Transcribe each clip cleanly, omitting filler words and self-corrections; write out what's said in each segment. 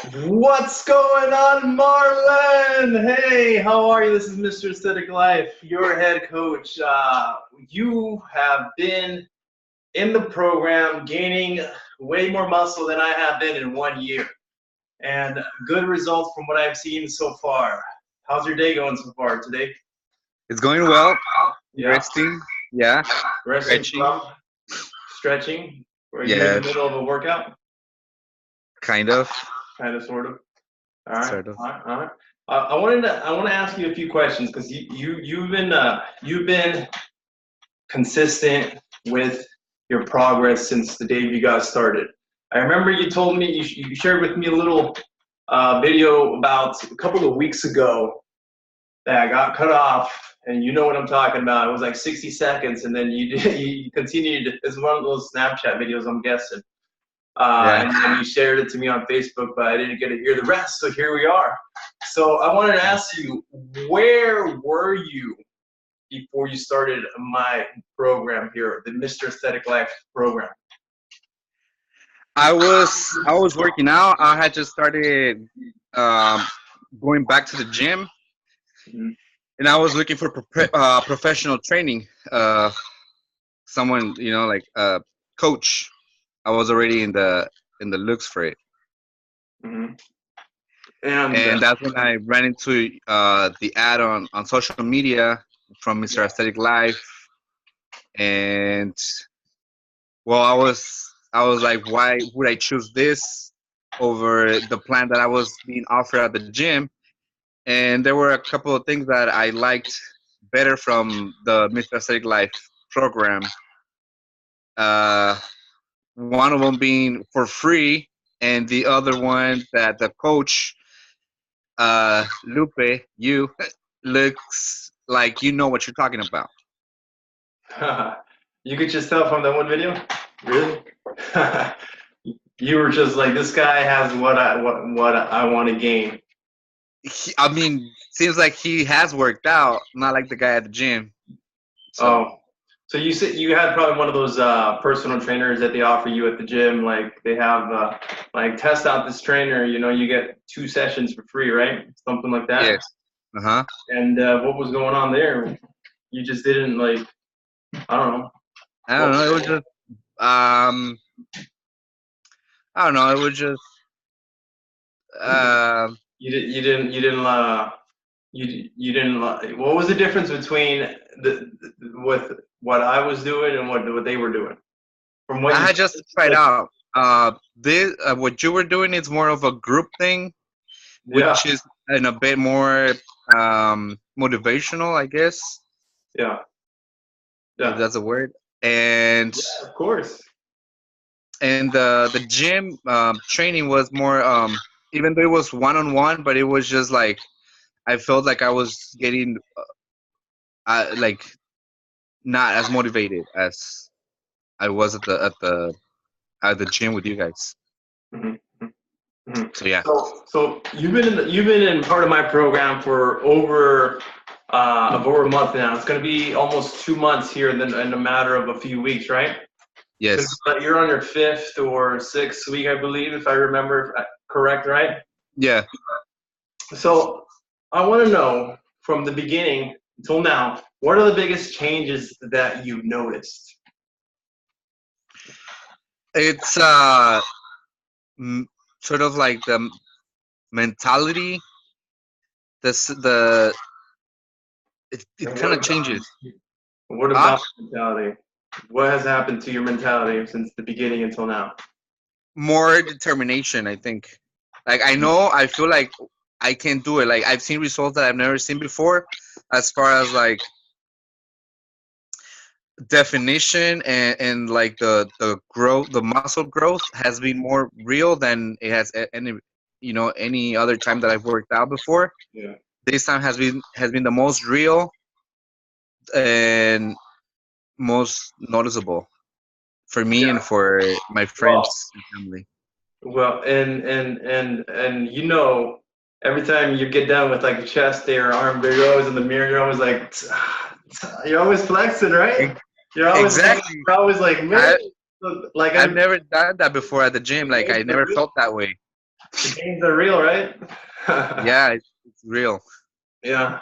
What's going on, Marlon? Hey, how are you? This is Mr. Ascetic Life, your head coach. You have been in the program gaining way more muscle than I have been in 1 year, and good results from what I've seen so far. How's your day going so far today? It's going well. Yeah, Resting. Yeah. resting Stretching. from stretching. Are you in the Yeah. middle of a workout? Kind of. Kind of, sort of. All right, Sort of. all right, all right. I want to ask you a few questions because you've been consistent with your progress since the day you got started. I remember you told me you shared with me a little video about a couple of weeks ago that I got cut off, and you know what I'm talking about. It was like 60 seconds, and then you continued. It's one of those Snapchat videos, I'm guessing. Yeah. And then you shared it to me on Facebook, but I didn't get to hear the rest. So here we are. So I wanted to ask you, where were you before you started my program here, the Mr. Aesthetic Life program? I was working out. I had just started um, going back to the gym, Mhm. and I was looking for professional training. Someone, like a coach. I was already in the looks for it, Mhm. And and that's when I ran into the ad on social media from Mr. Aesthetic Life, and well, I was like, why would I choose this over the plan that I was being offered at the gym? And there were a couple of things that I liked better from the Mr. Aesthetic Life program. Uh, One of them being for free, and the other one that the coach, Lupe, you looks like you know what you're talking about. you could just tell from that one video, really. You were just like, this guy has what I want to gain. I mean, seems like he has worked out, not like the guy at the gym. So. Oh, so you said you had probably one of those personal trainers that they offer you at the gym. Like they have like test out this trainer. You know, you get 2 sessions for free, right? Something like that. Yes. Uh-huh. And what was going on there? You just didn't like. I don't know. I What don't was know. It was going on? just um I don't know. It was just uh You didn't. What was the difference between with what I was doing and what they were doing from what I you had just tried like? out. This what you were doing is more of a group thing, Yeah, which is in a bit more motivational, I guess, yeah, if yeah. that's a word. And Yeah, of course. the gym training was more even though it was one on one, but it was just like I felt like I was getting like not as motivated as I was at the gym with you guys. Mhm, mhm, mhm. So yeah. So you've been in part of my program for over a month now. It's going to be almost 2 months here in a matter of a few weeks, right? It's going to Yes. be like you're on your fifth or sixth week, I believe, if I remember correct, right? Yeah. So I want to know from the beginning until now, what are the biggest changes that you've noticed? It's sort of like the mentality. The it And kind of changes. what Ah, about mentality? What has happened to your mentality since the beginning until now? more determination, I think. Like I feel like I can do it. Like I've seen results that I've never seen before, as far as like definition and like the growth, the muscle growth has been more real than it has any other time that I've worked out before. Yeah. This time has been the most real and most noticeable for me and Yeah. for my Well, friends and family. well, and you know, every time you get done with like chest day or arm big O's in the mirror, you're always like, you're always flexing, right? Ex- Exactly. You're always like, man, I like I've never done that before at the gym. Like I never really? felt that way. The gains are real, right? Yeah, it's real. Yeah.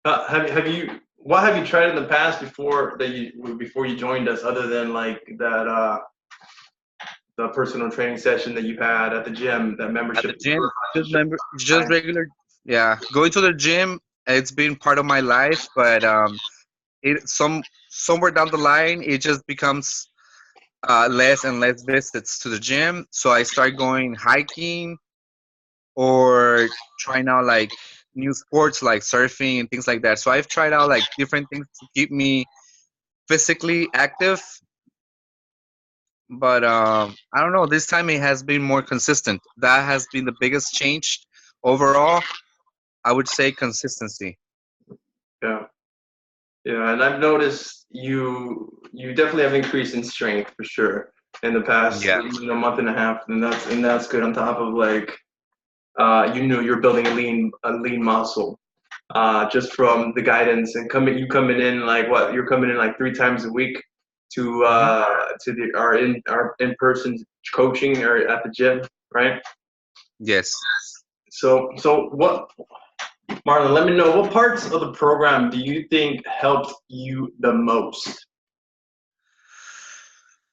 Have you what have you tried in the past before you joined us, other than like that the personal training session that you had at the gym, that At membership the that you gym, were just buying? regular. Yeah, going to the gym. It's been part of my life, but somewhere down the line, it just becomes less and less visits to the gym. So I start going hiking or trying out like new sports like surfing and things like that. So I've tried out like different things to keep me physically active, but I don't know. This time it has been more consistent. That has been the biggest change overall. I would say consistency. Yeah. Yeah, and I've noticed you definitely have increased in strength for sure in the past Yeah. month and a half, and that's good. On top of like you're building a lean muscle just from the guidance and coming in like what you're coming in like 3 times a week Hmm. to our in-person coaching or at the gym, right? Yes. So what, Marlon, let me know what parts of the program do you think helped you the most?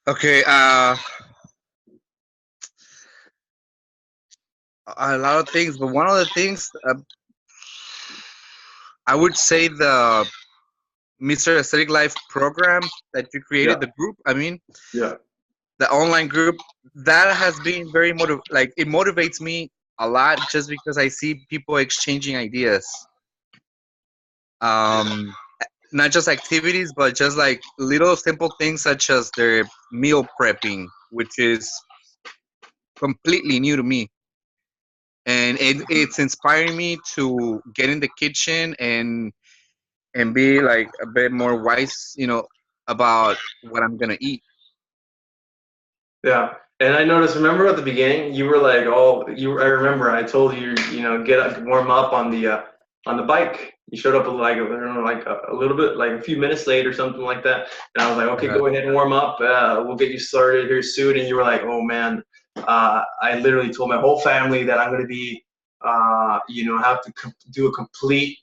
Okay. A lot of things, but one of the things I would say the Mr. Aesthetic Life program that you Yeah, created, the group. I mean, yeah, the online group that has been very like it motivates me a lot just because I see people exchanging ideas. Um, Not just activities, but just like little simple things such as their meal prepping, which is completely new to me. And it's inspiring me to get in the kitchen and be like a bit more wise, about what I'm gonna eat. yeah. And I noticed. Remember at the beginning, you were like, "Oh, you." I remember I told you, get up, warm up on the bike. You showed up like I don't know, like a little bit, like a few minutes late or something like that. And I was like, "Okay, Uh, go ahead and warm up. We'll get you started here soon." And you were like, "Oh man, I literally told my whole family that I'm going to be, have to do a complete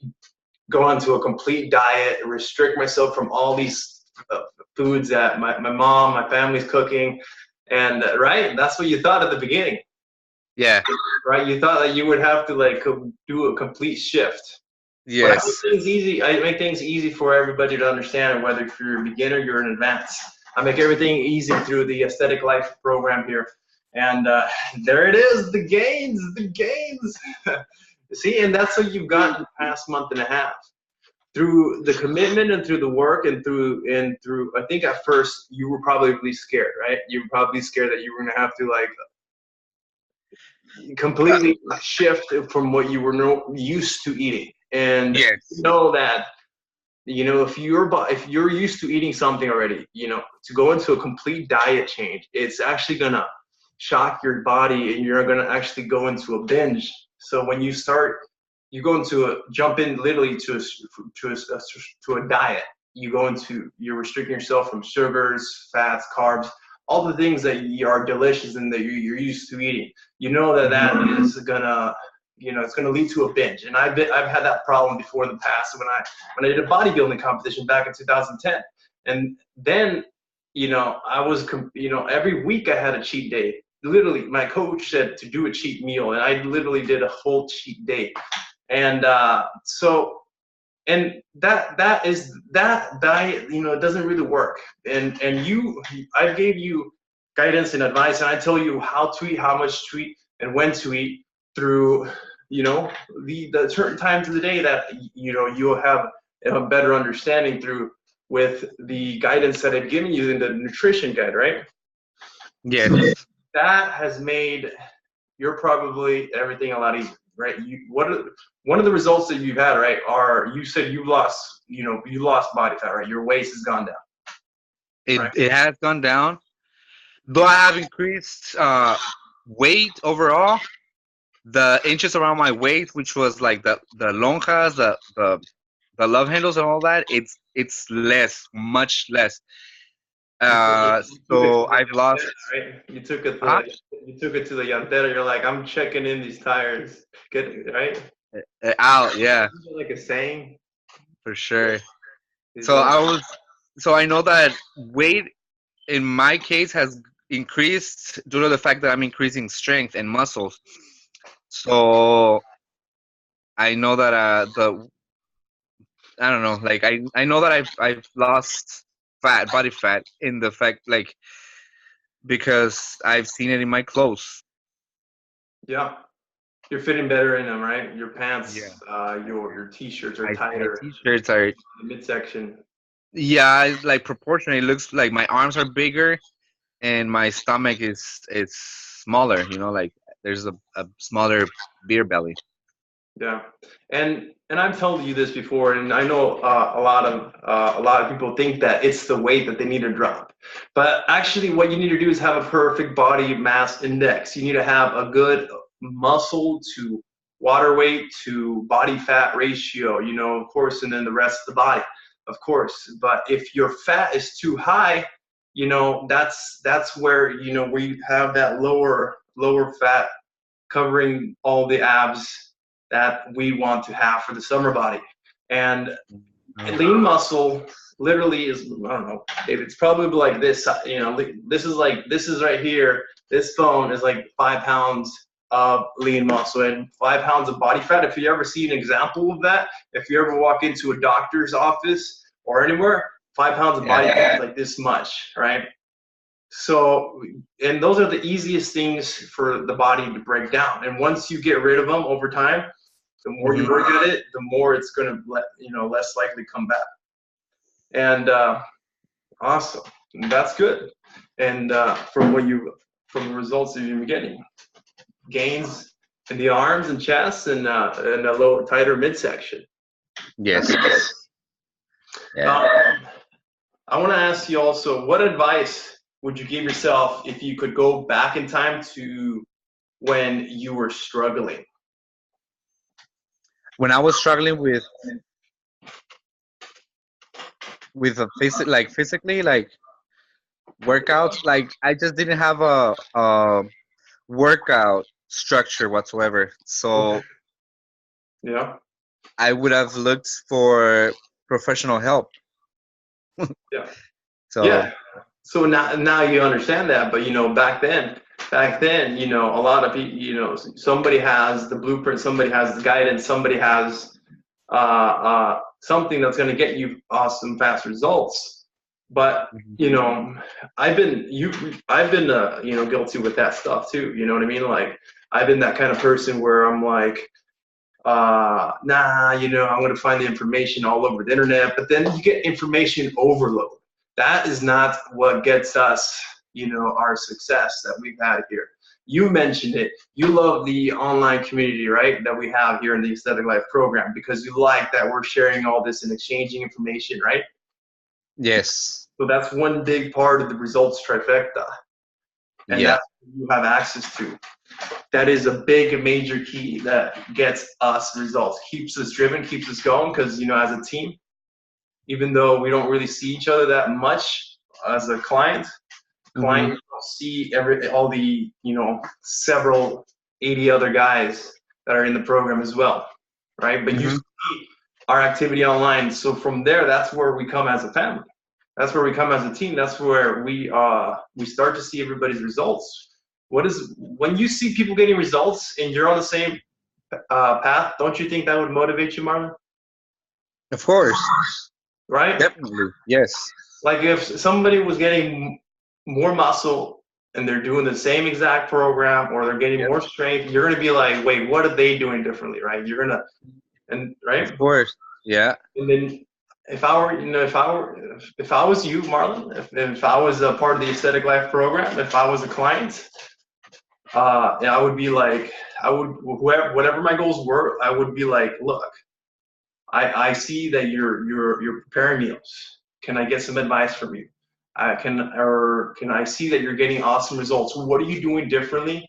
go onto a complete diet, restrict myself from all these foods that my mom, my family's cooking." And right, that's what you thought at the beginning, yeah. right? You thought that you would have to like do a complete shift. But I make Yes. things easy. I make things easy for everybody to understand, whether if you're a beginner, you're an advanced. I make everything easy through the Aesthetic Life program here. And there it is, the gains, the gains. See, and that's what you've gotten the past month and a half through the commitment and through the work and through I think at first you were probably scared, right? You were probably scared that you were gonna have to like Uh, completely shift from what you were used to eating. And yes. know that if you're used to eating something already, to go into a complete diet change, it's actually gonna shock your body and you're gonna actually go into a binge. So when you go into jump in literally to a diet. You're restricting yourself from sugars, fats, carbs, all the things that are delicious and that you're used to eating. You know that Hmm. that is gonna it's going to lead to a binge. And I've had that problem before in the past when I did a bodybuilding competition back in 2010. And then, I was, every week I had a cheat day. Literally, my coach said to do a cheat meal, and I literally did a whole cheat day. And and that diet, it doesn't really work. And I gave you guidance and advice, and I tell you how to eat, how much to eat, and when to eat through, the certain times of the day that you'll have a better understanding through with the guidance that I've given you in the nutrition guide, right? So Yes. that has made you're probably everything a lot easier, right? One of the results that you've had, right, are you said you lost body fat, right? Your waist has gone down, It right? it has gone down. Though I have increased weight overall, the inches around my waist, which was like the lonjas, the love handles and all that, it's less, much less. You took it to So the I've lost. llantera, right? Huh? You took it to the llantera. You're like, I'm checking in these tires. Get right? Out, yeah, Isn't there like a saying? for sure. He's So like, I know that weight in my case has increased due to the fact that I'm increasing strength and muscles. So I know that the I don't know, like I know that I've lost body fat in the fact like because I've seen it in my clothes. yeah, you're fitting better in them, right? Your Yeah, pants, your t-shirts are my tighter. t-shirts are The midsection. yeah, like proportionally it looks like my arms are bigger and my stomach is smaller. You know, like there's a smaller beer belly. Yeah, and I've told you this before, and I know a lot of people think that it's the weight that they need to drop, but actually, what you need to do is have a perfect body mass index. You need to have a good muscle to water weight to body fat ratio. You know, of course, and then the rest of the body, of course. But if your fat is too high, you know that's where we have that lower fat covering all the abs that we want to have for the summer body. And lean muscle literally is, I don't know, it's probably like this, this is right here. This bone is like 5 pounds of lean muscle and 5 pounds of body fat. If you ever see an example of that, if you ever walk into a doctor's office or anywhere, 5 pounds of body fat is like this much, right? So, and those are the easiest things for the body to break down. And once you get rid of them over time, the more you work at it, the more it's going to less likely come back. And awesome, and that's good. And from the results that you've been getting, gains in the arms and chest and a little tighter midsection. Yes. Yeah. I want to ask you also, what advice would you give yourself if you could go back in time to when you were struggling? When I was struggling with a physically like workouts, like I just didn't have a workout structure whatsoever. Okay. So Yeah. I would have looked for professional help. Yeah. So Yeah. So now you understand that, but back then, a lot of people, somebody has the blueprint, somebody has the guidance, somebody has something that's going to get you awesome fast results. But I've been guilty with that stuff too. You know what I mean? Like I've been that kind of person where I'm like, I'm going to find the information all over the internet. But then you get information overload. That is not what gets us, our success that we've had here. You mentioned it. You love the online community, right, that we have here in the Ascetic Life program because you like that we're sharing all this and exchanging information, right? yes. So that's one big part of the results trifecta. And Yeah. that's what you have access to. That is a big major key that gets us results, keeps us driven, keeps us going because, as a team, even though we don't really see each other that much as a client Mm-hmm. don't see all the, several 80 other guys that are in the program as well, right? But you Mm-hmm. see our activity online. So from there, that's where we come as a family. That's where we come as a team. That's where we start to see everybody's results. When you see people getting results and you're on the same path, don't you think that would motivate you, Marlon? Of course. Right? Definitely. Yes. Like if somebody was getting more muscle and they're doing the same exact program or they're getting Yep. more strength, you're gonna be like, wait, what are they doing differently, right? You're gonna right? Of course. Yeah. And then if I were, if I was you, Marlon, if I was a part of the Ascetic Life program, if I was a client, I would be like, whatever my goals were, I would be like, look, I see that you're preparing meals. Can I get some advice from you? Can I see that you're getting awesome results? What are you doing differently?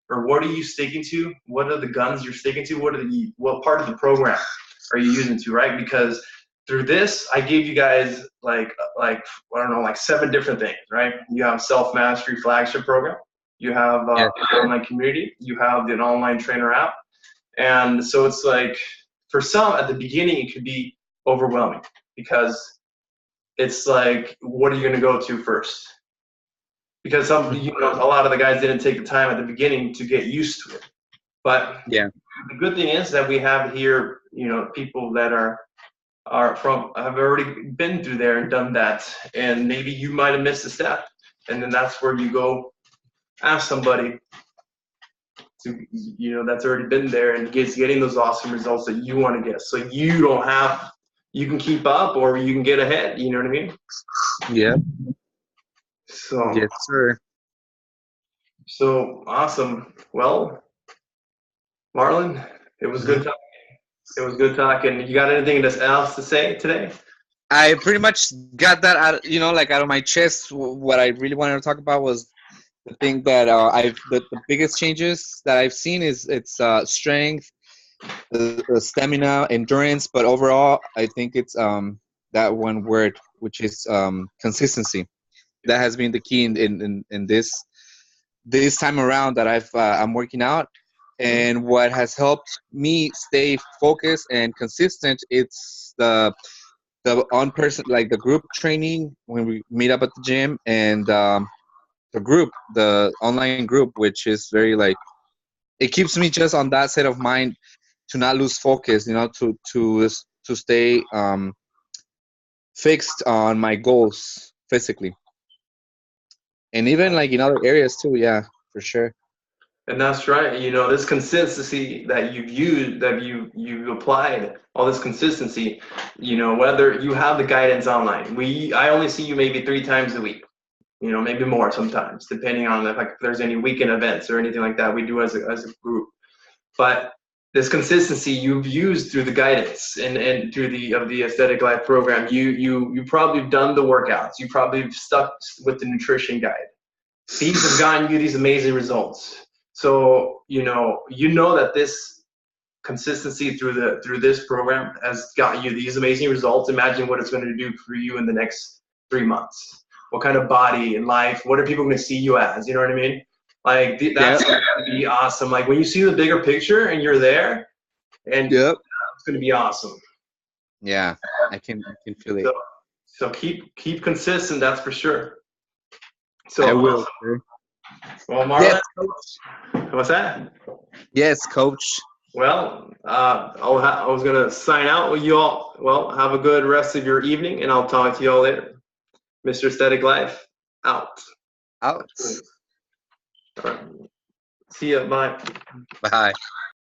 Or what are you sticking to? What are the guns you're sticking to? What part of the program are you using to, right? Because through this, I gave you guys like I don't know, like 7 different things, right? You have self-mastery flagship program. You have Yeah. an online community. You have an online trainer app. And so it's like, for some at the beginning, it could be overwhelming because it's like, what are you going to go to first? Because a lot of the guys didn't take the time at the beginning to get used to it. But Yeah. the good thing is that we have here, people that have already been through there and done that, and maybe you might have missed a step, and then that's where you go ask somebody to, that's already been there and getting those awesome results that you want to get, so you can keep up or you can get ahead. You know what I mean? Yeah. So Yes, sir. So awesome. Well, Marlon, it was good talking. It was good talking. You got anything else to say today? I pretty much got that out, out of my chest. What I really wanted to talk about was the thing that the biggest changes that I've seen is it's strength, the stamina, endurance, but overall, I think it's that one word, which is consistency. That has been the key in this time around that I'm working out. And what has helped me stay focused and consistent, it's the on person, like the group training when we meet up at the gym, and the online group, which is very like, it keeps me just on that state of mind to not lose focus, to stay fixed on my goals physically, and even like in other areas too. Yeah, for sure. And that's right. This consistency that you've used, that you've applied, all this consistency, whether you have the guidance online. I only see you maybe 3 times a week, maybe more sometimes, depending on if there's any weekend events or anything like that we do as a group. But this consistency you've used through the guidance and through the Ascetic Life program, you probably done the workouts. You probably stuck with the nutrition guide. These have gotten you these amazing results. So that this consistency through this program has gotten you these amazing results. Imagine what it's going to do for you in the next 3 months. What kind of body and life? What are people going to see you as? You know what I mean? Like that's going to be awesome. Like when you see the bigger picture and you're there, and it's going to be awesome. Yeah, I can feel it. So keep consistent. That's for sure. So I will. Well, Marlon, yes, coach. What's that? Yes, coach. Well, I was gonna sign out with you all. Well, have a good rest of your evening, and I'll talk to you all later. Mr. Ascetic Life, out. Out. All right. See ya. Bye. Bye.